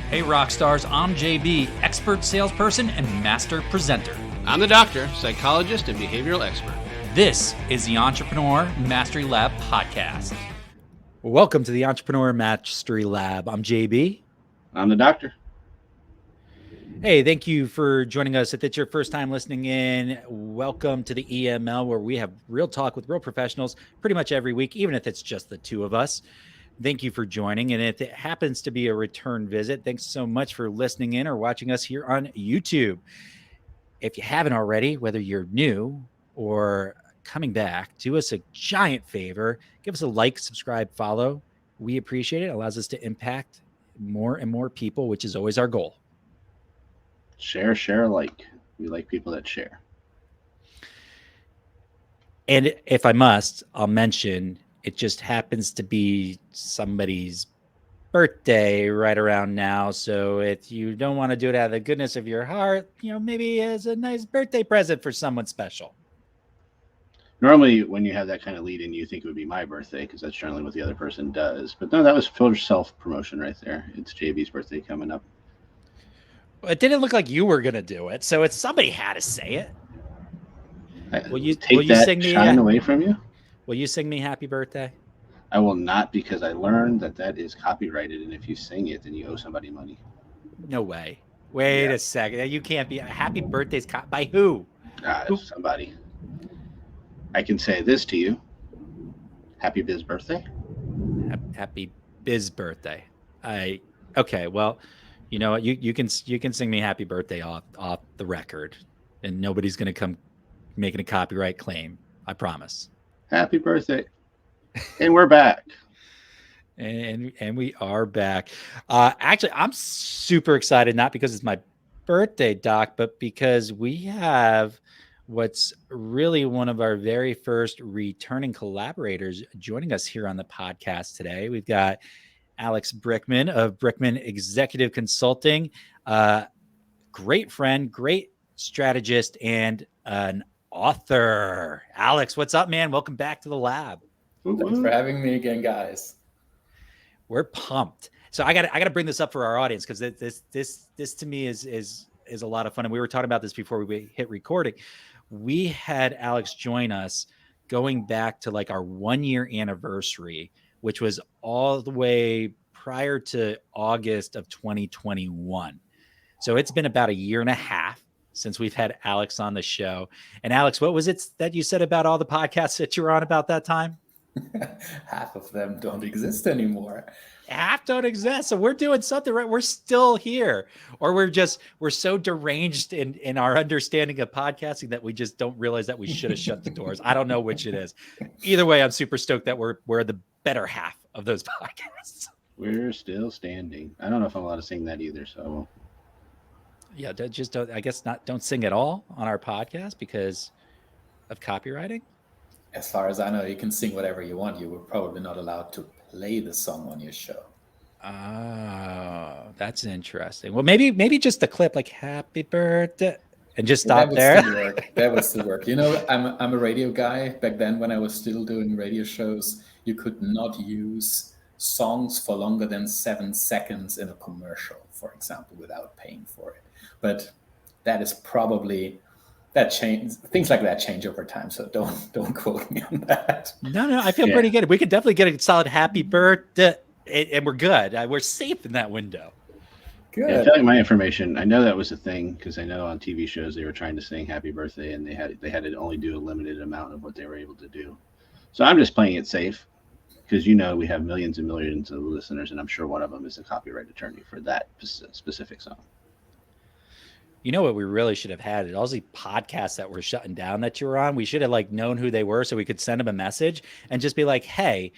Hey Rockstars, I'm JB, expert salesperson and master presenter. I'm the doctor, psychologist, and behavioral expert. This is the Entrepreneur Mastery Lab podcast. Welcome to the Entrepreneur Mastery Lab. I'm JB. I'm the doctor. Hey, thank you for joining us. If it's your first time listening in, welcome to the EML, where we have real talk with real professionals pretty much every week, even if it's just the two of us. Thank you for joining. And if it happens to be a return visit, thanks so much for listening in or watching us here on YouTube. If you haven't already, whether you're new or coming back, do us a giant favor. Give us a like, subscribe, follow. We appreciate it. It allows us to impact more and more people, which is always our goal. Share, like. We like people that share. And if I must, I'll mention it just happens to be somebody's birthday right around now. So if you don't want to do it out of the goodness of your heart, maybe as a nice birthday present for someone special. Normally, when you have that kind of lead in, you think it would be my birthday because that's generally what the other person does. But no, that was full self-promotion right there. It's JB's birthday coming up. It didn't look like you were going to do it. So somebody had to say it. Will you that shine away from you? Will you sing me happy birthday? I will not, because I learned that is copyrighted, and if you sing it, then you owe somebody money. No way. Wait a second. You can't be. Happy birthday's by who? Somebody. I can say this to you. Happy Biz birthday. Happy Biz birthday. Okay. Well, you know what? You can sing me happy birthday off the record, and nobody's gonna come making a copyright claim. I promise. Happy birthday. And we're back. And we are back. Actually, I'm super excited, not because it's my birthday, Doc, but because we have what's really one of our very first returning collaborators joining us here on the podcast today. We've got Alex Brueckmann of Brueckmann Executive Consulting, great friend, great strategist, and an author. Alex, what's up, man? Welcome back to the lab. Thanks for having me again, guys. We're pumped. So I got to bring this up for our audience, because this to me is a lot of fun. And we were talking about this before we hit recording. We had Alex join us going back to like our 1-year anniversary, which was all the way prior to August of 2021. So it's been about a year and a half since we've had Alex on the show. And Alex, what was it that you said about all the podcasts that you were on about that time? Half of them don't exist anymore. Half don't exist. So we're doing something right. We're still here. Or we're so deranged in our understanding of podcasting that we just don't realize that we should have shut the doors. I don't know which it is. Either way, I'm super stoked that we're the better half of those podcasts. We're still standing. I don't know if I'm allowed to sing that either, so I won't. Yeah, don't sing at all on our podcast because of copywriting. As far as I know, you can sing whatever you want. You were probably not allowed to play the song on your show. Oh, that's interesting. Well, maybe just the clip, like "Happy Birthday," and just stop there. That would still work. I'm a radio guy. Back then, when I was still doing radio shows, you could not use songs for longer than 7 seconds in a commercial, for example, without paying for it. But that is probably that change. Things like that change over time. So don't quote me on that. No, I feel pretty good. We could definitely get a solid happy birthday, and we're good. We're safe in that window. Good. Yeah, telling my information, I know that was a thing because I know on TV shows they were trying to sing happy birthday, and they had to only do a limited amount of what they were able to do. So I'm just playing it safe because we have millions and millions of listeners, and I'm sure one of them is a copyright attorney for that specific song. You know what we really should have had? All the podcasts that were shutting down that you were on, we should have known who they were so we could send them a message and just be like, hey,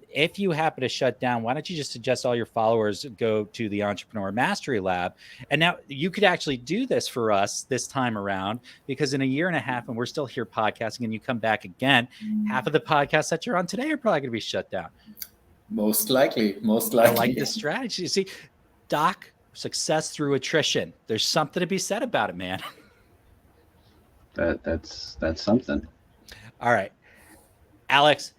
if you happen to shut down, why don't you just suggest all your followers go to the Entrepreneur Mastery Lab? And now you could actually do this for us this time around, because in a year and a half, and we're still here podcasting, and you come back again, half of the podcasts that you're on today are probably going to be shut down. Most likely. I like this strategy. You see, Doc, success through attrition. There's something to be said about it, man. That's something. All right. Alex,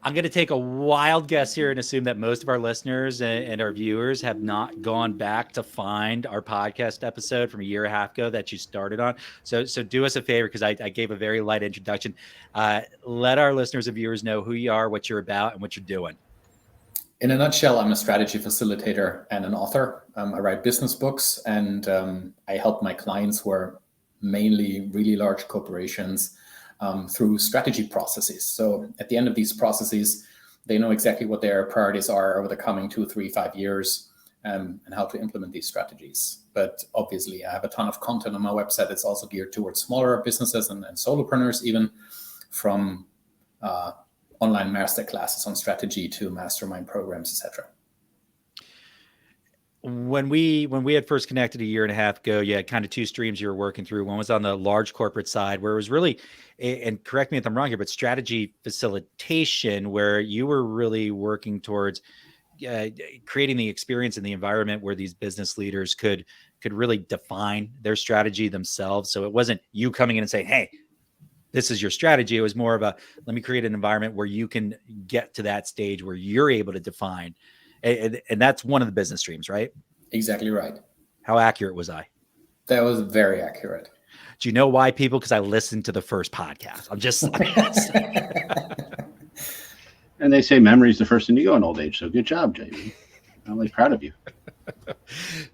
I'm going to take a wild guess here and assume that most of our listeners and our viewers have not gone back to find our podcast episode from a year and a half ago that you started on. So do us a favor, because I gave a very light introduction. Let our listeners and viewers know who you are, what you're about, and what you're doing. In a nutshell, I'm a strategy facilitator and an author. I write business books, and I help my clients, who are mainly really large corporations, through strategy processes. So at the end of these processes, they know exactly what their priorities are over the coming 2, 3, 5 years, and how to implement these strategies. But obviously, I have a ton of content on my website. It's also geared towards smaller businesses and solopreneurs, even, from online master classes on strategy to mastermind programs, etc. When we had first connected a year and a half ago, you had kind of two streams you were working through. One was on the large corporate side, where it was really, and correct me if I'm wrong here, but strategy facilitation, where you were really working towards creating the experience and the environment where these business leaders could really define their strategy themselves. So it wasn't you coming in and saying, hey, this is your strategy. It was more of a, let me create an environment where you can get to that stage where you're able to define. And that's one of the business streams, right? Exactly right. How accurate was I? That was very accurate. Do you know why, people? Because I listened to the first podcast. I'm just And they say memory is the first thing you go in old age. So good job, JB. I'm really proud of you.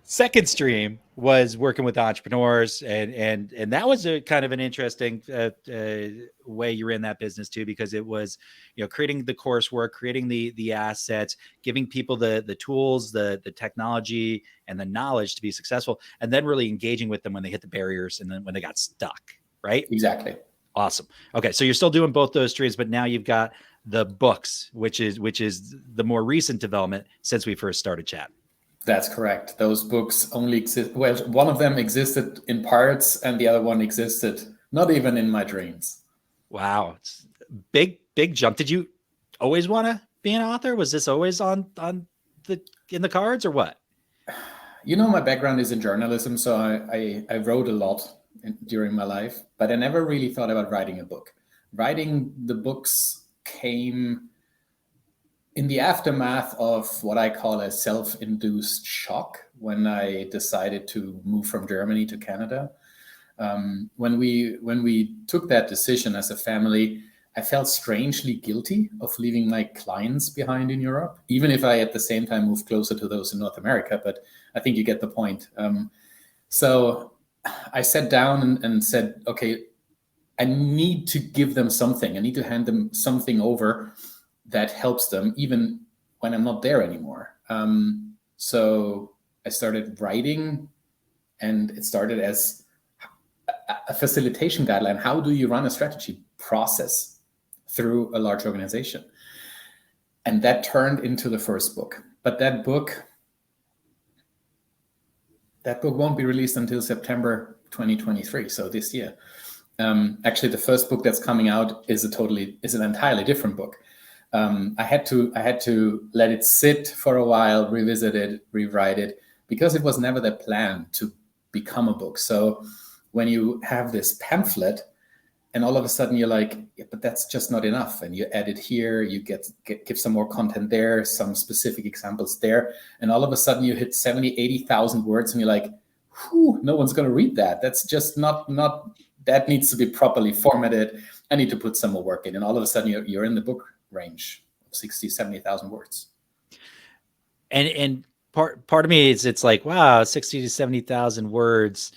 Second stream was working with entrepreneurs, and that was a kind of an interesting way you ran that business too, because it was, creating the coursework, creating the assets, giving people the tools, the technology, and the knowledge to be successful, and then really engaging with them when they hit the barriers and then when they got stuck. Right? Exactly. Awesome. Okay, so you're still doing both those streams, but now you've got the books, which is the more recent development since we first started chatting. That's correct. Those books only exist. Well, one of them existed in parts, and the other one existed not even in my dreams. Wow, it's a big jump. Did you always want to be an author? Was this always in the cards, or what? My background is in journalism, so I wrote a lot during my life, but I never really thought about writing a book. Writing the books came in the aftermath of what I call a self-induced shock, when I decided to move from Germany to Canada. When we took that decision as a family, I felt strangely guilty of leaving my clients behind in Europe, even if I at the same time moved closer to those in North America. But I think you get the point. So I sat down and said, okay, I need to give them something. I need to hand them something over that helps them even when I'm not there anymore. So I started writing, and it started as a facilitation guideline. How do you run a strategy process through a large organization? And that turned into the first book. But that book won't be released until September 2023, so this year. Actually, the first book that's coming out is an entirely different book. I had to let it sit for a while, revisit it, rewrite it, because it was never the plan to become a book. So when you have this pamphlet, and all of a sudden you're like, yeah, but that's just not enough, and you edit here, you give some more content there, some specific examples there, and all of a sudden you hit 70,000-80,000 words, and you're like, whew, no one's going to read that. That's just not. That needs to be properly formatted. I need to put some more work in, and all of a sudden you're in the book range of 60,000-70,000 words. And part of me is, it's like, wow, 60 to 70,000 words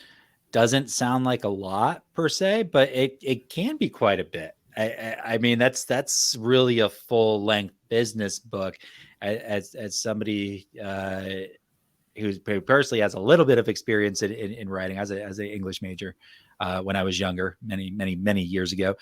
doesn't sound like a lot per se, but it can be quite a bit. I mean, that's really a full length business book. As somebody who personally has a little bit of experience in writing as an English major when I was younger, many years ago.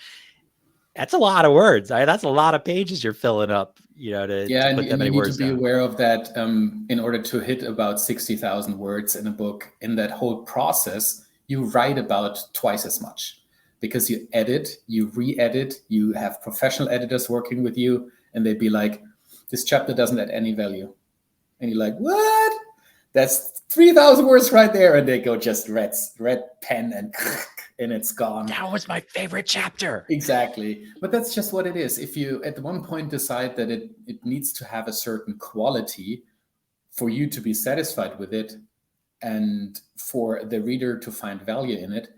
That's a lot of words. That's a lot of pages you're filling up, to put that many words down. You need to be aware of that. In order to hit about 60,000 words in a book, in that whole process, you write about twice as much, because you edit, you re-edit, you have professional editors working with you, and they'd be like, this chapter doesn't add any value. And you're like, what? That's 3,000 words right there. And they go just red pen and it's gone. That was my favorite chapter. Exactly. But that's just what it is. If you at one point decide that it needs to have a certain quality for you to be satisfied with it and for the reader to find value in it,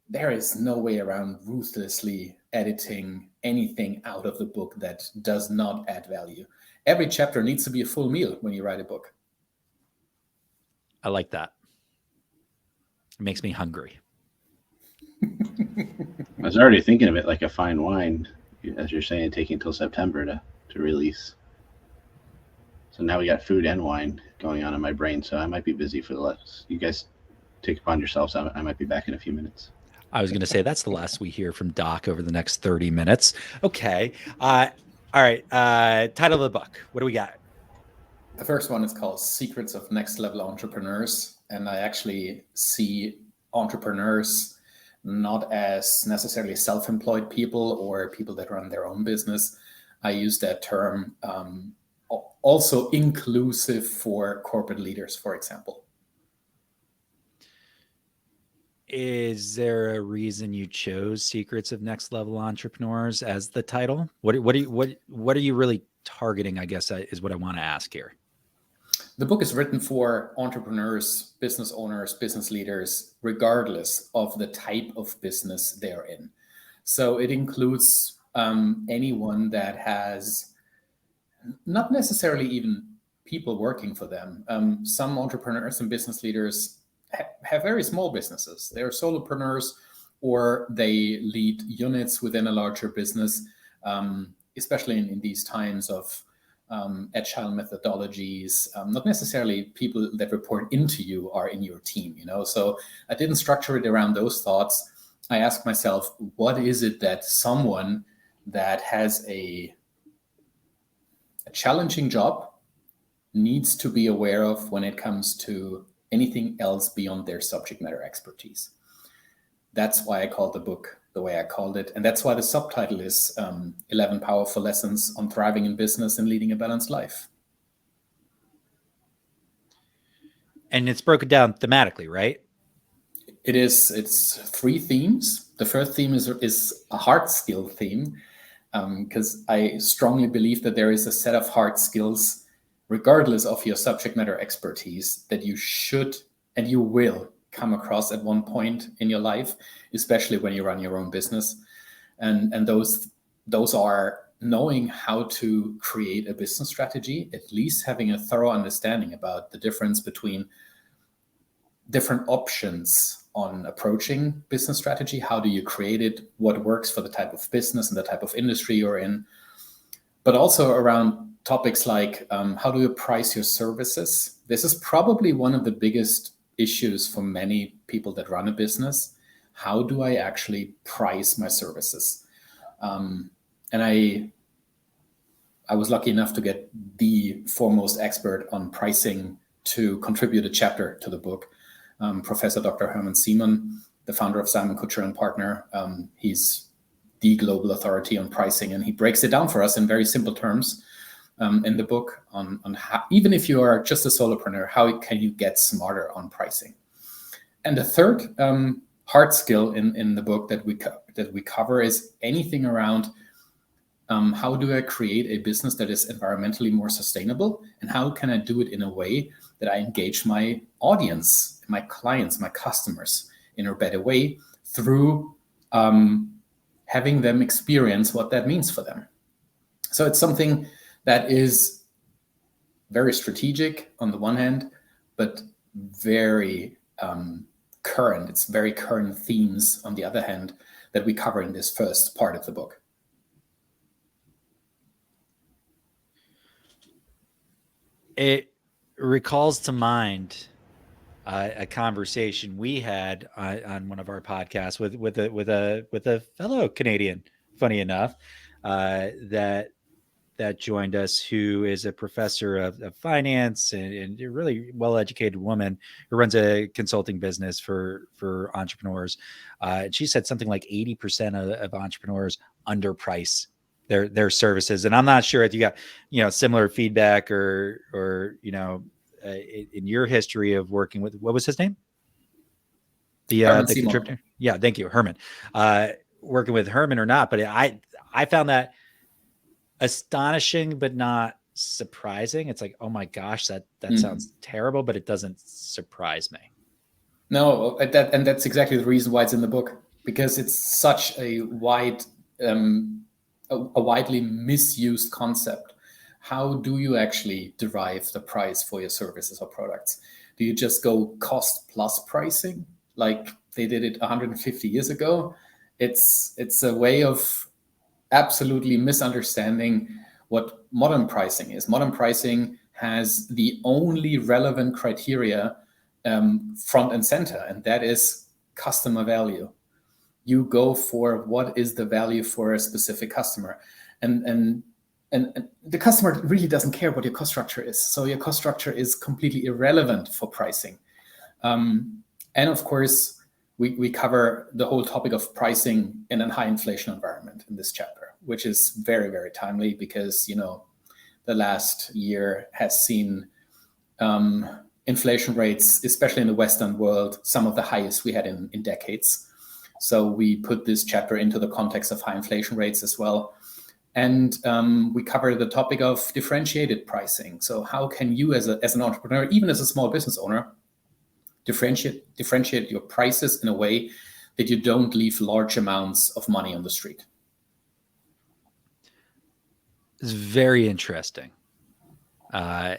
there is no way around ruthlessly editing anything out of the book that does not add value. Every chapter needs to be a full meal when you write a book. I like that. It makes me hungry. I was already thinking of it like a fine wine, as you're saying, taking until September to release. So now we got food and wine going on in my brain. So I might be busy for the last. You guys take upon yourselves. I might be back in a few minutes. I was going to say that's the last we hear from Doc over the next 30 minutes. Okay. All right. Title of the book. What do we got? The first one is called Secrets of Next Level Entrepreneurs. And I actually see entrepreneurs not as necessarily self-employed people or people that run their own business. I use that term also inclusive for corporate leaders, for example. Is there a reason you chose Secrets of Next Level Entrepreneurs as the title? What are you really targeting, I guess, is what I want to ask here. The book is written for entrepreneurs, business owners, business leaders, regardless of the type of business they're in. So it includes anyone that has not necessarily even people working for them. Some entrepreneurs and business leaders have very small businesses. They're solopreneurs or they lead units within a larger business, especially in these times of agile methodologies. Not necessarily people that report into you are in your team, So I didn't structure it around those thoughts. I asked myself, what is it that someone that has a challenging job needs to be aware of when it comes to anything else beyond their subject matter expertise? That's why I called the book the way I called it. And that's why the subtitle is 11 Powerful Lessons on Thriving in Business and Leading a Balanced Life. And it's broken down thematically, right? It's 3 themes. The first theme is a hard skill theme, because I strongly believe that there is a set of hard skills, regardless of your subject matter expertise, that you should and you will come across at one point in your life, especially when you run your own business. And those are knowing how to create a business strategy, at least having a thorough understanding about the difference between different options on approaching business strategy. How do you create it? What works for the type of business and the type of industry you're in? But also around topics like how do you price your services? This is probably one of the biggest issues for many people that run a business. How do I actually price my services? And I was lucky enough to get the foremost expert on pricing to contribute a chapter to the book, Professor Dr. Hermann Simon, the founder of Simon Kucher & Partner. He's the global authority on pricing, and he breaks it down for us in very simple terms in the book on how, even if you are just a solopreneur, how can you get smarter on pricing? And the third hard skill in the book that we cover is anything around how do I create a business that is environmentally more sustainable, and how can I do it in a way that I engage my audience, my clients, my customers in a better way through having them experience what that means for them. So it's something that is very strategic on the one hand, but very current. It's very current themes on the other hand that we cover in this first part of the book. It recalls to mind a conversation we had on one of our podcasts with a fellow Canadian, funny enough, that joined us, who is a professor of finance and a really well-educated woman who runs a consulting business for entrepreneurs. And she said something like 80% of entrepreneurs underprice their services. And I'm not sure if you got, similar feedback or in your history of working with, what was his name? The contributor. Yeah, thank you, Herman. Working with Herman or not, but I found that astonishing, but not surprising. It's like, oh my gosh, that sounds terrible, but it doesn't surprise me. No, and that's exactly the reason why it's in the book, because it's such a widely misused concept. How do you actually derive the price for your services or products? Do you just go cost plus pricing like they did it 150 years ago? It's a way of absolutely misunderstanding what modern pricing is. Modern pricing has the only relevant criteria front and center, and that is customer value. You go for what is the value for a specific customer, and the customer really doesn't care what your cost structure is. So your cost structure is completely irrelevant for pricing. And of course, we cover the whole topic of pricing in a high inflation environment in this chapter, which is very, very timely because, the last year has seen inflation rates, especially in the Western world, some of the highest we had in decades. So we put this chapter into the context of high inflation rates as well. And we cover the topic of differentiated pricing. So how can you as an entrepreneur, even as a small business owner, differentiate your prices in a way that you don't leave large amounts of money on the street? It's very interesting. I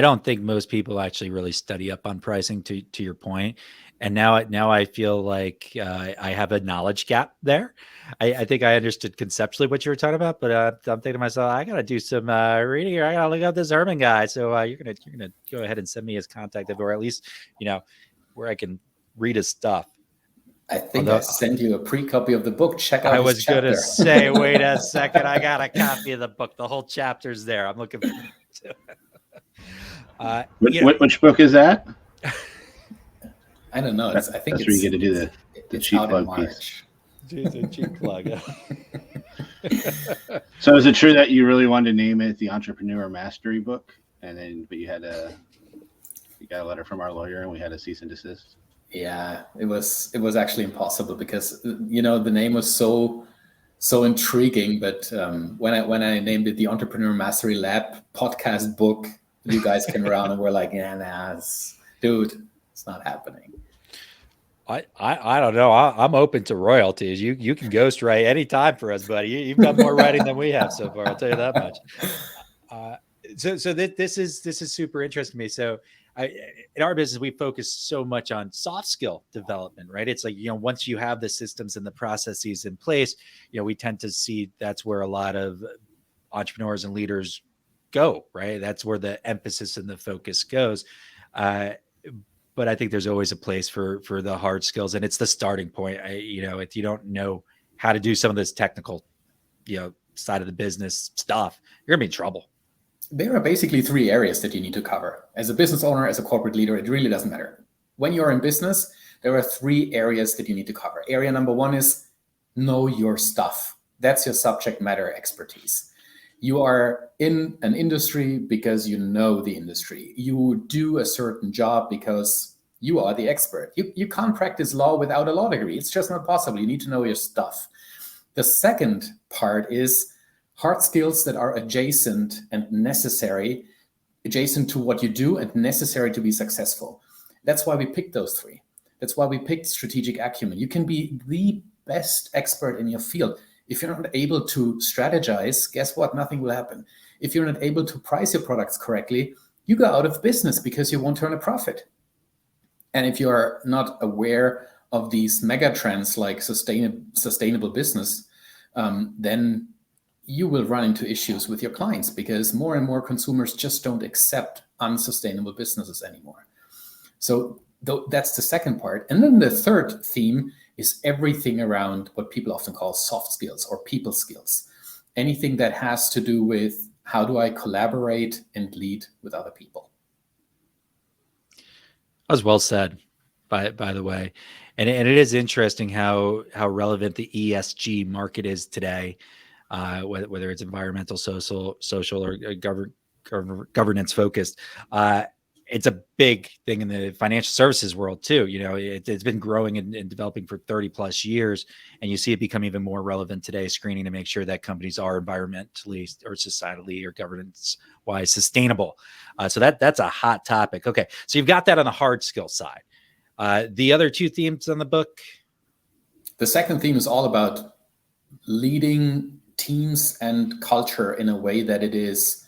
don't think most people actually really study up on pricing, to your point. And now I feel like I have a knowledge gap there. I think I understood conceptually what you were talking about, but I'm thinking to myself, I got to do some reading here. I got to look up this Herman guy. So you're gonna go ahead and send me his contact info, or at least where I can read his stuff. I think I sent you a pre-copy of the book. Check out. I was going to say, wait a second, I got a copy of the book. The whole chapter's there. I'm looking forward to it. Which book is that? I don't know. I think that's where you get to do the cheap plug piece. It's a cheap plug. So is it true that you really wanted to name it the Entrepreneur Mastery Book, but you got a letter from our lawyer and we had a cease and desist? Yeah, it was actually impossible because the name was so intriguing. But when I named it the Entrepreneur Mastery Lab Podcast Book, you guys came around and were like, "Yeah, dude, it's not happening." I don't know. I'm open to royalties. You can ghostwrite anytime for us, buddy. You've done more writing than we have so far. I'll tell you that much. So this is super interesting to me. So in our business, we focus so much on soft skill development, right? It's like, once you have the systems and the processes in place, we tend to see that's where a lot of entrepreneurs and leaders go, right? That's where the emphasis and the focus goes. But I think there's always a place for the hard skills, and it's the starting point. If you don't know how to do some of this technical, side of the business stuff, you're gonna be in trouble. There are basically 3 areas that you need to cover. As a business owner, as a corporate leader, it really doesn't matter. When you're in business, there are 3 areas that you need to cover. Area number 1 is know your stuff. That's your subject matter expertise. You are in an industry because you know the industry. You do a certain job because you are the expert. You can't practice law without a law degree. It's just not possible. You need to know your stuff. The second part is hard skills that are adjacent and necessary, adjacent to what you do and necessary to be successful. That's why we picked those 3. That's why we picked strategic acumen. You can be the best expert in your field. If you're not able to strategize, guess what? Nothing will happen. If you're not able to price your products correctly, you go out of business because you won't turn a profit. And if you're not aware of these mega trends like sustainable business, then you will run into issues with your clients because more and more consumers just don't accept unsustainable businesses anymore. So that's the second part. And then the third theme is everything around what people often call soft skills or people skills. Anything that has to do with how do I collaborate and lead with other people. That was well said, by the way. And it is interesting how relevant the ESG market is today, whether it's environmental, social, or governance focused. it's a big thing in the financial services world too. You know, it's been growing and developing for 30 plus years, and you see it become even more relevant today, screening to make sure that companies are environmentally or societally or governance wise sustainable. So that's a hot topic. Okay. So you've got that on the hard skill side. The other two themes on the book. The second theme is all about leading teams and culture in a way that it is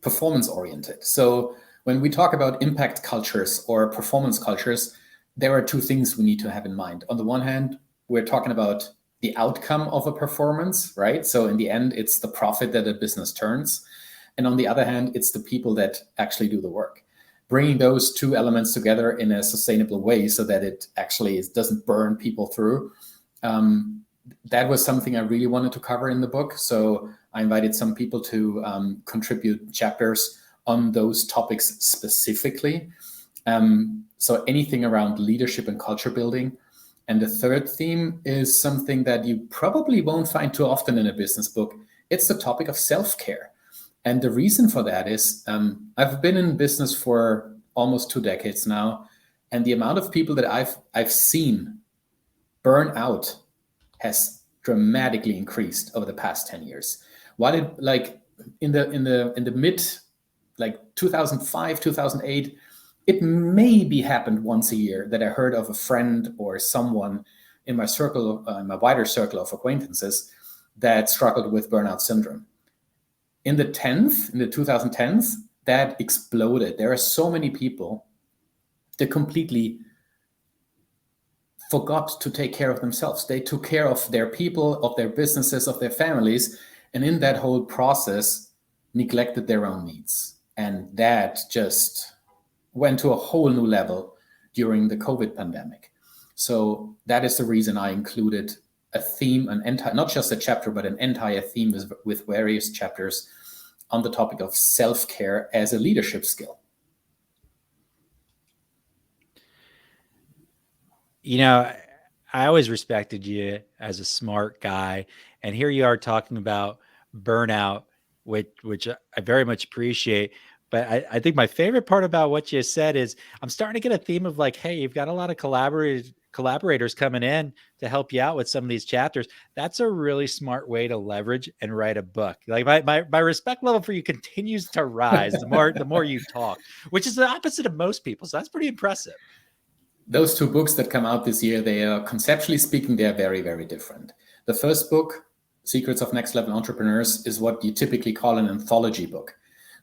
performance oriented. So when we talk about impact cultures or performance cultures, there are two things we need to have in mind. On the one hand, we're talking about the outcome of a performance, right? So in the end, it's the profit that a business turns. And on the other hand, it's the people that actually do the work. Bringing those two elements together in a sustainable way so that it actually doesn't burn people through. That was something I really wanted to cover in the book. So I invited some people to contribute chapters on those topics specifically. So anything around leadership and culture building. And the third theme is something that you probably won't find too often in a business book. It's the topic of self-care. And the reason for that is I've been in business for almost 2 decades now. And the amount of people that I've seen burn out has dramatically increased over the past 10 years. While it, like in the mid, like 2005, 2008, it maybe happened once a year that I heard of a friend or someone in my circle, in my wider circle of acquaintances that struggled with burnout syndrome. In the 2010s, that exploded. There are so many people that completely forgot to take care of themselves. They took care of their people, of their businesses, of their families, and in that whole process, neglected their own needs. And that just went to a whole new level during the COVID pandemic. So that is the reason I included a theme, not just a chapter, but an entire theme with various chapters on the topic of self-care as a leadership skill. You know, I always respected you as a smart guy, and here you are talking about burnout, which I very much appreciate. But I think my favorite part about what you said is I'm starting to get a theme of like, hey, you've got a lot of collaborators coming in to help you out with some of these chapters. That's a really smart way to leverage and write a book. Like my respect level for you continues to rise the more you talk, which is the opposite of most people. So that's pretty impressive. Those two books that come out this year, they are conceptually speaking, they are very, very different. The first book, Secrets of Next Level Entrepreneurs, is what you typically call an anthology book.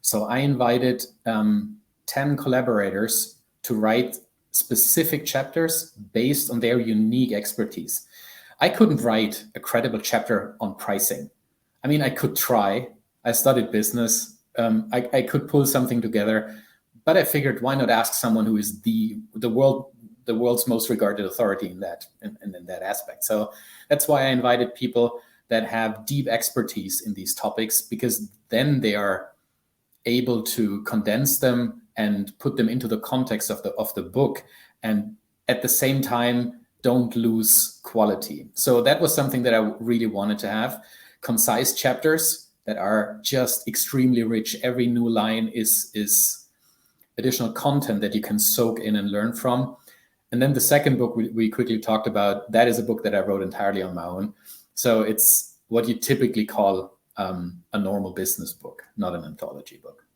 So I invited 10 collaborators to write specific chapters based on their unique expertise. I couldn't write a credible chapter on pricing. I mean, I could try. I studied business. I could pull something together, but I figured, why not ask someone who is the world's most regarded authority in that aspect. So that's why I invited people that have deep expertise in these topics, because then they are able to condense them and put them into the context of the book, and at the same time don't lose quality. So that was something that I really wanted to have. Concise chapters that are just extremely rich. Every new line is additional content that you can soak in and learn from. And then the second book we quickly talked about, that is a book that I wrote entirely on my own. So it's what you typically call a normal business book, not an anthology book.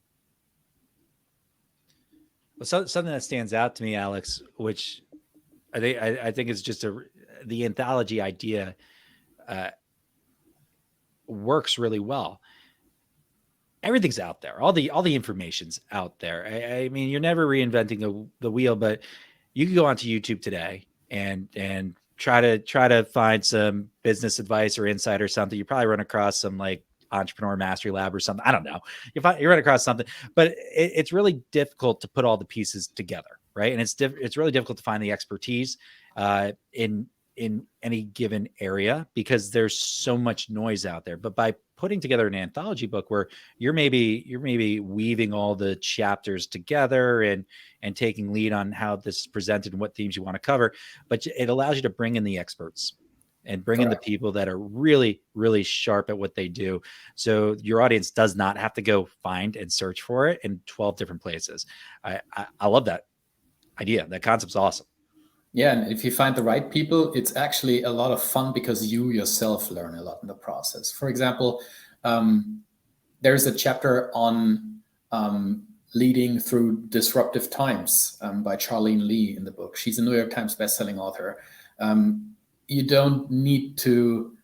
Well, something that stands out to me, Alex, which I think is just the anthology idea works really well. Everything's out there. All the information's out there. I mean, you're never reinventing the wheel, but you can go onto YouTube today and try to find some business advice or insight or something. You probably run across some like Entrepreneur Mastery Lab or something. I don't know. You run across something, but it's really difficult to put all the pieces together, right? And it's really difficult to find the expertise in any given area because there's so much noise out there. But by putting together an anthology book where you're maybe weaving all the chapters together and taking lead on how this is presented and what themes you want to cover, but it allows you to bring in the experts and bring in the people that are really, really sharp at what they do. So your audience does not have to go find and search for it in 12 different places. I love that idea. That concept's awesome. Yeah, and if you find the right people, it's actually a lot of fun because you yourself learn a lot in the process. For example, there's a chapter on leading through disruptive times by Charlene Lee in the book. She's a New York Times bestselling author. You don't need to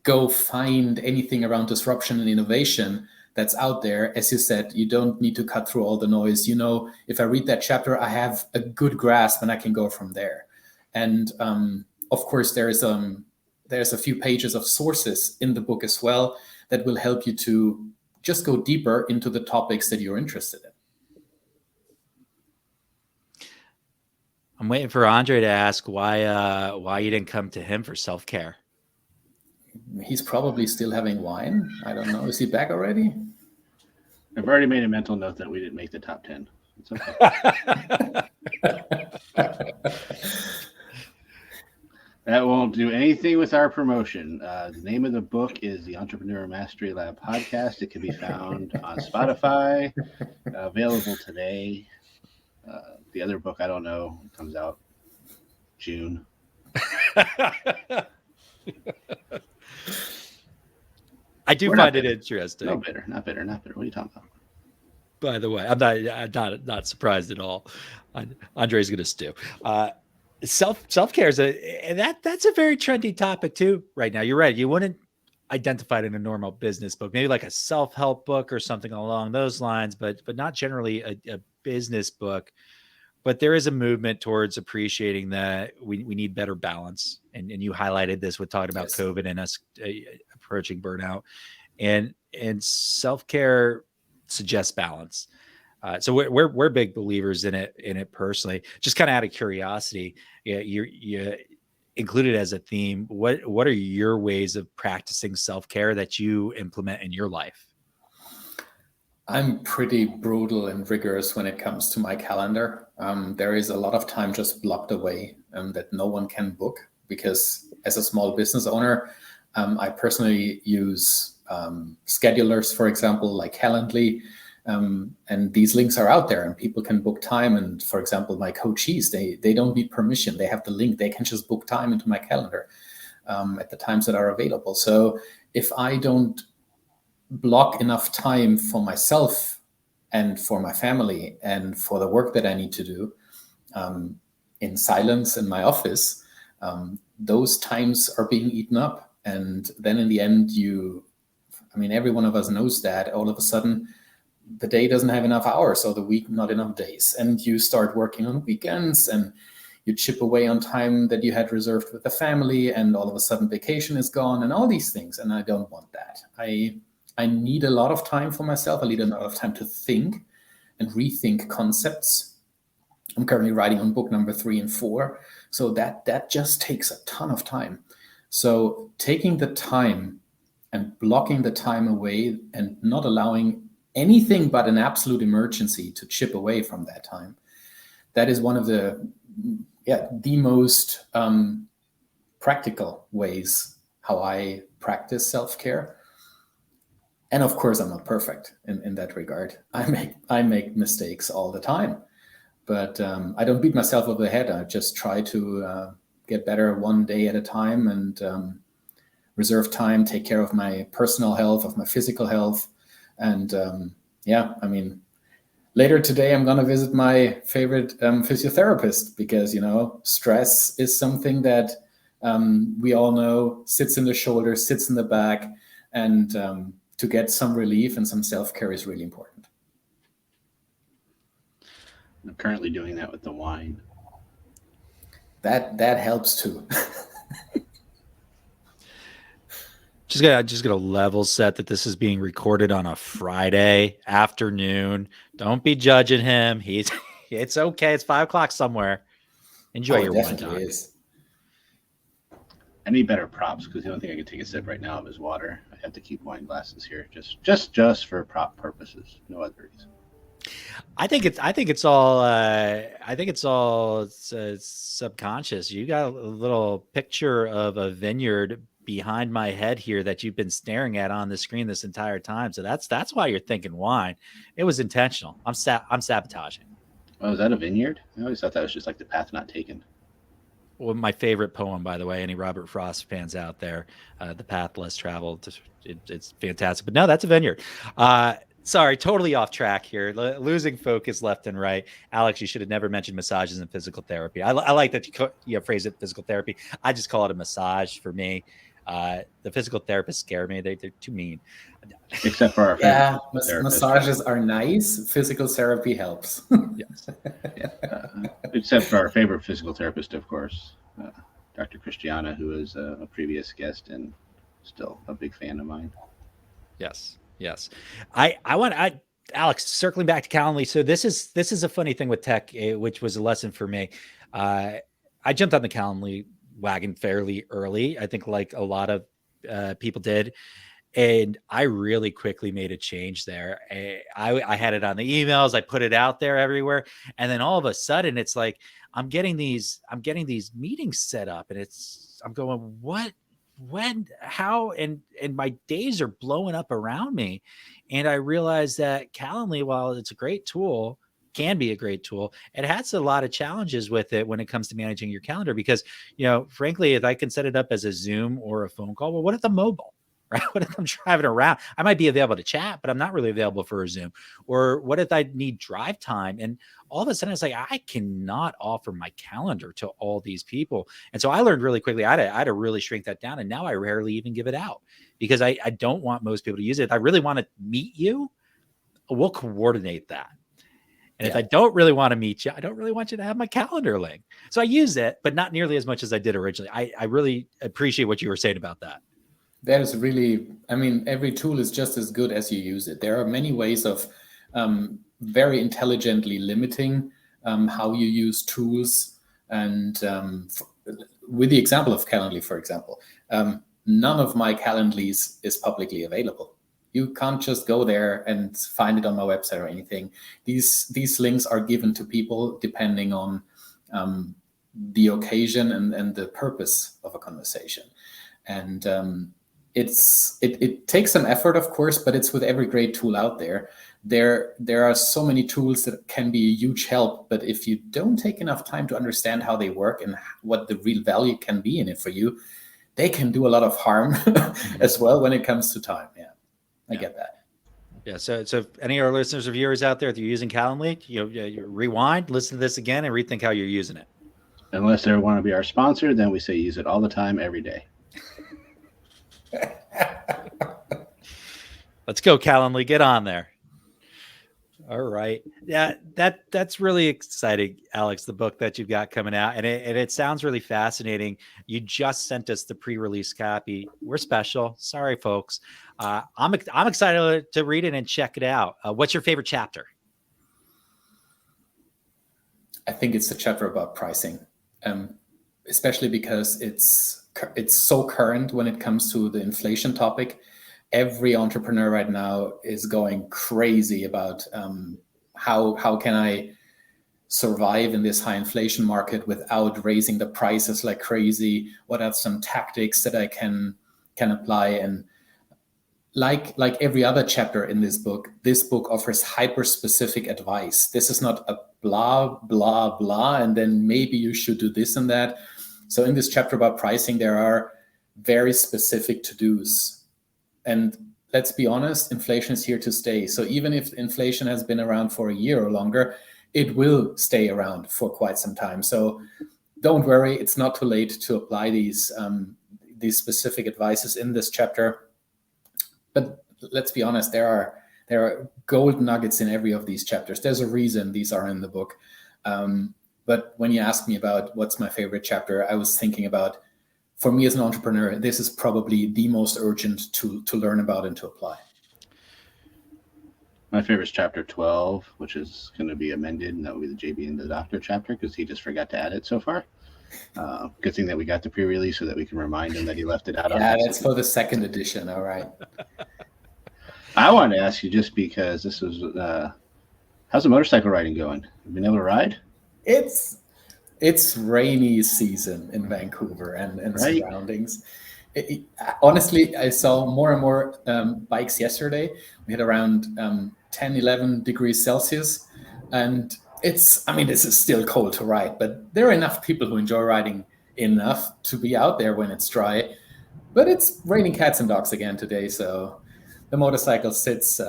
go find anything around disruption and innovation that's out there. As you said, you don't need to cut through all the noise. You know, if I read that chapter, I have a good grasp and I can go from there. And of course, there's a few pages of sources in the book as well that will help you to just go deeper into the topics that you're interested in. I'm waiting for Andre to ask why you didn't come to him for self-care. He's probably still having wine. I don't know. Is he back already? I've already made a mental note that we didn't make the top 10. It's okay. That won't do anything with our promotion. The name of the book is the Entrepreneur Mastery Lab Podcast. It can be found on Spotify, available today. The other book, I don't know, it comes out June. I do find it interesting. No bitter, not bitter, not bitter. What are you talking about? By the way, I'm not surprised at all. Andre's gonna stew. Self-care is that's a very trendy topic too right now. You're right. You wouldn't identify it in a normal business book, maybe like a self-help book or something along those lines, but not generally a business book. But there is a movement towards appreciating that we need better balance. And you highlighted this with talking about COVID and us approaching burnout, and self-care suggests balance. So we're big believers in it personally. Just kind of out of curiosity, you included as a theme. What are your ways of practicing self-care that you implement in your life? I'm pretty brutal and rigorous when it comes to my calendar. There is a lot of time just blocked away that no one can book, because as a small business owner, I personally use schedulers, for example, like Calendly. And these links are out there and people can book time. And for example, my coachees, they don't need permission. They have the link. They can just book time into my calendar at the times that are available. So if I don't block enough time for myself and for my family and for the work that I need to do in silence in my office, those times are being eaten up. And then in the end, every one of us knows that all of a sudden the day doesn't have enough hours, or the week not enough days. And you start working on weekends and you chip away on time that you had reserved with the family, and all of a sudden vacation is gone and all these things. And I don't want that. I need a lot of time for myself. I need a lot of time to think and rethink concepts. I'm currently writing on book number 3 and 4. So that just takes a ton of time. So taking the time and blocking the time away and not allowing anything but an absolute emergency to chip away from that time. That is one of the most practical ways how I practice self-care. And of course, I'm not perfect in that regard. I make mistakes all the time, but I don't beat myself over the head. I just try to get better one day at a time and reserve time, take care of my personal health, of my physical health. And later today, I'm going to visit my favorite physiotherapist because, stress is something that we all know sits in the shoulder, sits in the back, and to get some relief and some self-care is really important. I'm currently doing that with the wine. That helps too. Just gonna level set that this is being recorded on a Friday afternoon. Don't be judging him. It's okay. It's 5 o'clock somewhere. Enjoy your wine, dog. I need better props because I don't think I can take a sip right now of his water. I have to keep wine glasses here just for prop purposes, no other reason. I think it's all subconscious. You got a little picture of a vineyard behind my head here that you've been staring at on the screen this entire time. So that's why you're thinking wine. It was intentional. I'm sabotaging. Oh, is that a vineyard? I always thought that was just like the path not taken. Well, my favorite poem, by the way, any Robert Frost fans out there, The Path Less Traveled, it's fantastic. But no, that's a vineyard. Sorry, totally off track here. Losing focus left and right. Alex, you should have never mentioned massages and physical therapy. I like that you phrase it physical therapy. I just call it a massage for me. The physical therapists scare me. They're too mean. Except for our massages are nice. Physical therapy helps. Yes. Except for our favorite physical therapist, of course, Dr. Christiana, who is a previous guest and still a big fan of mine. Yes. Alex, circling back to Calendly. So this is a funny thing with tech, which was a lesson for me. I jumped on the Calendly wagon fairly early. I think like a lot of people did. And I really quickly made a change there. I had it on the emails. I put it out there everywhere. And then all of a sudden it's like, I'm getting these meetings set up and I'm going, what, when, how, and my days are blowing up around me. And I realized that Calendly, while it's a great tool, can be a great tool, it has a lot of challenges with it when it comes to managing your calendar, because, frankly, if I can set it up as a Zoom or a phone call, well, what if I'm mobile? Right? What if I'm driving around? I might be available to chat, but I'm not really available for a Zoom. Or what if I need drive time? And all of a sudden it's like, I cannot offer my calendar to all these people. And so I learned really quickly, I had to really shrink that down. And now I rarely even give it out because I don't want most people to use it. If I really want to meet you, we'll coordinate that. And if I don't really want to meet you, I don't really want you to have my calendar link. So I use it, but not nearly as much as I did originally. I really appreciate what you were saying about that. That is really, every tool is just as good as you use it. There are many ways of very intelligently limiting how you use tools. And with the example of Calendly, for example, none of my Calendlys is publicly available. You can't just go there and find it on my website or anything. These links are given to people depending on the occasion and the purpose of a conversation. And it takes some effort, of course, but it's with every great tool out there. There are so many tools that can be a huge help, but if you don't take enough time to understand how they work and what the real value can be in it for you, they can do a lot of harm as well when it comes to time. Yeah, I get that. Yeah. So if any of our listeners or viewers out there, if you're using Calendly, you rewind, listen to this again, and rethink how you're using it. Unless they want to be our sponsor, then we say use it all the time, every day. Let's go, Calendly. Get on there. All right. Yeah, that's really exciting, Alex, the book that you've got coming out. And it sounds really fascinating. You just sent us the pre-release copy. We're special. Sorry, folks. I'm excited to read it and check it out. What's your favorite chapter? I think it's the chapter about pricing, especially because it's so current when it comes to the inflation topic. Every entrepreneur right now is going crazy about how can I survive in this high inflation market without raising the prices like crazy? What are some tactics that I can apply? And like every other chapter in this book offers hyper-specific advice. This is not a blah, blah, blah, and then maybe you should do this and that. So in this chapter about pricing, there are very specific to-dos. And let's be honest, inflation is here to stay. So even if inflation has been around for a year or longer, it will stay around for quite some time. So don't worry, it's not too late to apply these specific advices in this chapter. But let's be honest, there are gold nuggets in every of these chapters. There's a reason these are in the book. But when you ask me about what's my favorite chapter, I was thinking about, for me as an entrepreneur, this is probably the most urgent to learn about and to apply. My favorite is chapter 12, which is going to be amended, and that will be the JB and the Doctor chapter, because he just forgot to add it so far. Good thing that we got the pre-release so that we can remind him that he left it out. Yeah, that's for the second edition. All right. I wanted to ask you, just because this was How's the motorcycle riding going? You been able to ride? It's rainy season in Vancouver and Right. surroundings. Honestly, I saw more and more bikes yesterday. We had around 10, 11 degrees Celsius. And this is still cold to ride, but there are enough people who enjoy riding enough to be out there when it's dry. But it's raining cats and dogs again today. So the motorcycle sits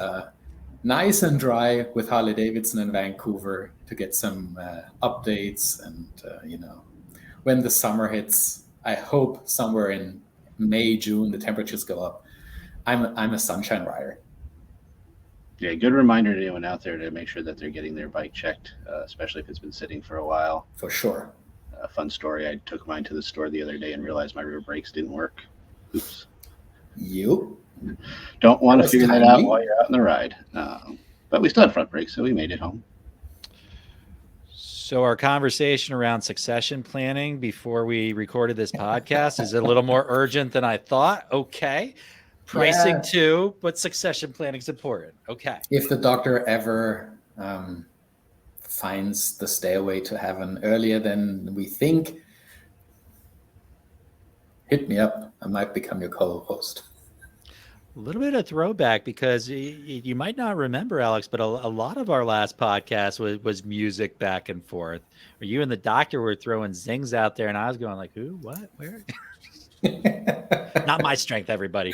nice and dry with Harley Davidson in Vancouver to get some updates. And, when the summer hits, I hope somewhere in May, June, the temperatures go up. I'm a sunshine rider. Yeah, good reminder to anyone out there to make sure that they're getting their bike checked, especially if it's been sitting for a while. For sure. A fun story, I took mine to the store the other day and realized my rear brakes didn't work. Oops. You? Don't want to figure that out while you're out on the ride. But we still had front brakes, so we made it home. So our conversation around succession planning before we recorded this podcast is a little more urgent than I thought. Okay. Pricing too, but succession planning is important. Okay. If the doctor ever finds the stay-away to heaven earlier than we think, hit me up. I might become your co-host. A little bit of throwback because you might not remember, Alex, but a lot of our last podcast was music back and forth. Where you and the doctor were throwing zings out there, and I was going like, "Who? What? Where?" Not my strength, everybody.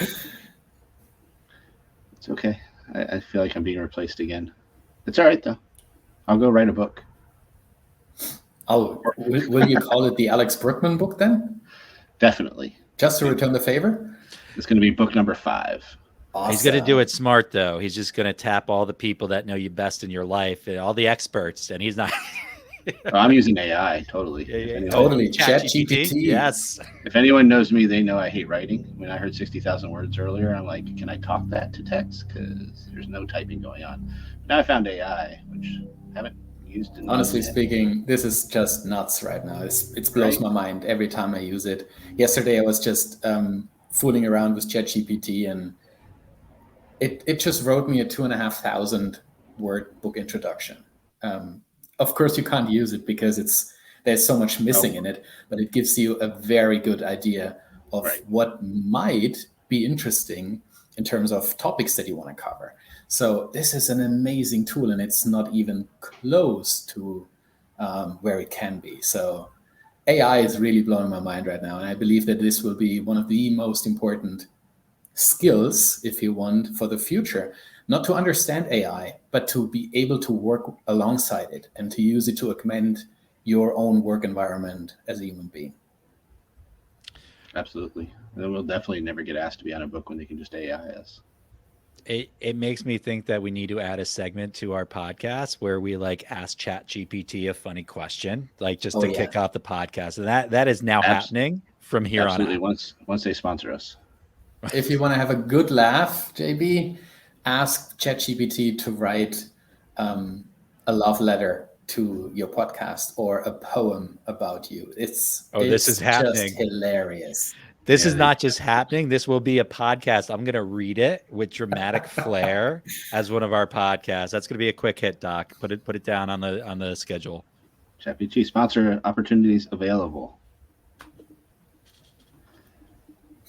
It's okay. I feel like I'm being replaced again. It's all right though. I'll go write a book. Oh, will you call it the Alex Brueckmann book then? Definitely. Just to return the favor? It's going to be book number 5. Awesome. He's going to do it smart, though. He's just going to tap all the people that know you best in your life, all the experts, and he's not. I'm using AI, totally. Totally. ChatGPT. Yes. If anyone knows me, they know I hate writing. When I heard 60,000 words earlier, I'm like, can I talk that to text? Because there's no typing going on. Now I found AI, which I haven't used in Honestly speaking, this is just nuts right now. It blows my mind every time I use it. Yesterday, I was just fooling around with ChatGPT, and it just wrote me a 2,500 word book introduction. Of course, you can't use it because there's so much missing in it, but it gives you a very good idea of what might be interesting in terms of topics that you want to cover. So this is an amazing tool, and it's not even close to where it can be. So AI is really blowing my mind right now, and I believe that this will be one of the most important skills, if you want, for the future. Not to understand AI, but to be able to work alongside it and to use it to augment your own work environment as a human being. Absolutely. And we'll definitely never get asked to be on a book when they can just AI us. It makes me think that we need to add a segment to our podcast where we ask ChatGPT a funny question, just to kick off the podcast. And that is now happening from here on out. Once they sponsor us. If you want to have a good laugh, JB, ask ChatGPT to write a love letter to your podcast or a poem about you. This is happening. Just hilarious. This is not just happening. This will be a podcast. I'm going to read it with dramatic flair as one of our podcasts. That's going to be a quick hit, Doc. Put it down on the schedule. ChatGPT sponsor opportunities available.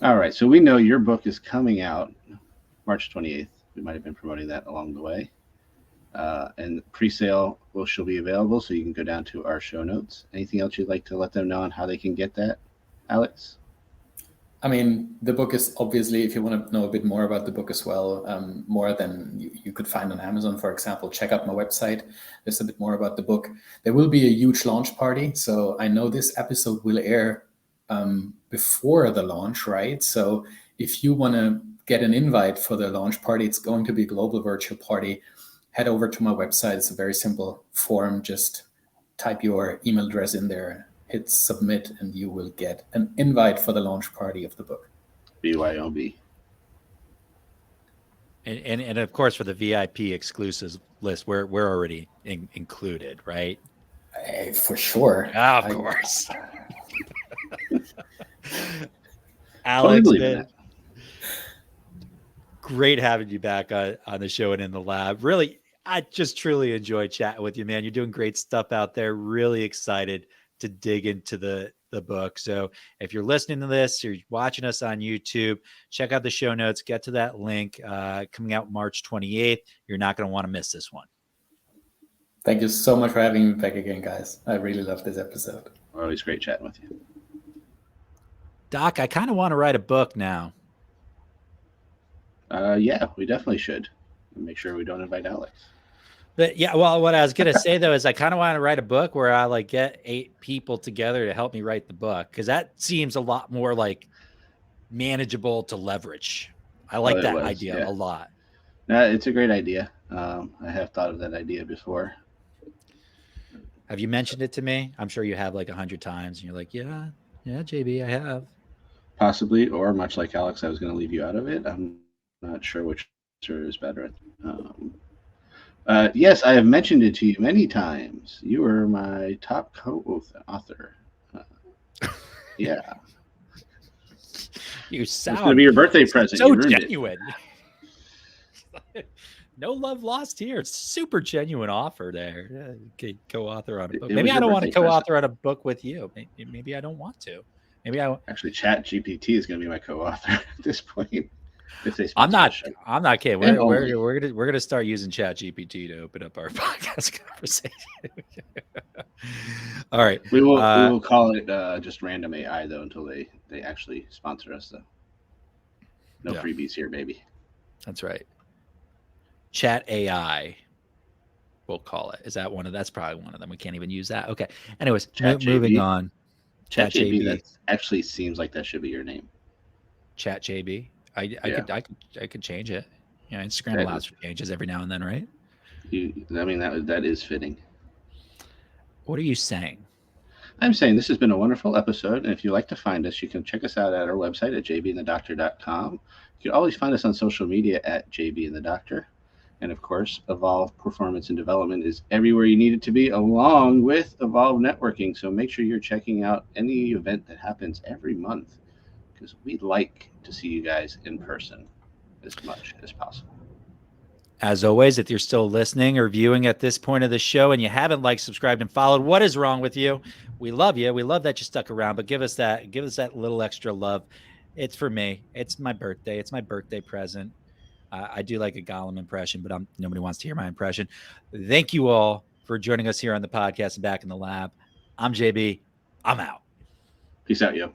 All right. So we know your book is coming out March 28th. We might have been promoting that along the way. And pre-sale will be available, so you can go down to our show notes. Anything else you'd like to let them know on how they can get that, Alex? I mean, the book is obviously, if you want to know a bit more about the book as well, more than you could find on Amazon, for example, check out my website. There's a bit more about the book. There will be a huge launch party. So I know this episode will air before the launch, right? So if you want to get an invite for the launch party, it's going to be a global virtual party. Head over to my website. It's a very simple form. Just type your email address in there, hit submit, and you will get an invite for the launch party of the book. BYOB. And of course, for the VIP exclusives list, we're already included, right? For sure. Of course. Alex, great having you back on the show and in the lab. Really, I just truly enjoy chatting with you, man. You're doing great stuff out there. Really excited to dig into the book. So if you're listening to this, you're watching us on YouTube, check out the show notes, get to that link coming out March 28th. You're not going to want to miss this one. Thank you so much for having me back again, guys. I really love this episode. Always great chatting with you. Doc, I kind of want to write a book now. Yeah, we definitely should. Make sure we don't invite Alex. But yeah, well, what I was going to say though, is I kind of want to write a book where I like get 8 people together to help me write the book. Cause that seems a lot more like manageable to leverage. I like that idea a lot. No, it's a great idea. I have thought of that idea before. Have you mentioned it to me? I'm sure you have like 100 times and you're like, yeah, JB, I have. Possibly, or much like Alex, I was going to leave you out of it. I'm not sure which is better. Yes, I have mentioned it to you many times. You are my top co-author. Yeah. You sound it's going to be your birthday present. So genuine. No love lost here. Super genuine offer there. Yeah, co-author on a book. Maybe I don't want to co-author on a book with you. Maybe I don't want to. Maybe I actually ChatGPT is going to be my co-author at this point. I'm not kidding. We're gonna start using ChatGPT to open up our podcast conversation. All right, we will call it just random AI though until they actually sponsor us though. No freebies here, baby. That's right. Chat AI. We'll call it. Is that one of? That's probably one of them. We can't even use that. Okay. Anyways, moving on. ChatJB. That actually seems like that should be your name. ChatJB. I could change it. Yeah, Instagram allows for changes every now and then, right? That is fitting. What are you saying? I'm saying this has been a wonderful episode, and if you'd like to find us, you can check us out at our website at jbandthedoctor.com. You can always find us on social media at jbandthedoctor. And of course, Evolve Performance and Development is everywhere you need it to be, along with Evolve Networking. So make sure you're checking out any event that happens every month, because we'd like to see you guys in person as much as possible. As always, if you're still listening or viewing at this point of the show and you haven't liked, subscribed, and followed, what is wrong with you? We love you. We love that you stuck around, but give us that little extra love. It's for me. It's my birthday. It's my birthday present. I do like a Gollum impression, but nobody wants to hear my impression. Thank you all for joining us here on the podcast and back in the lab. I'm JB. I'm out. Peace out, yo.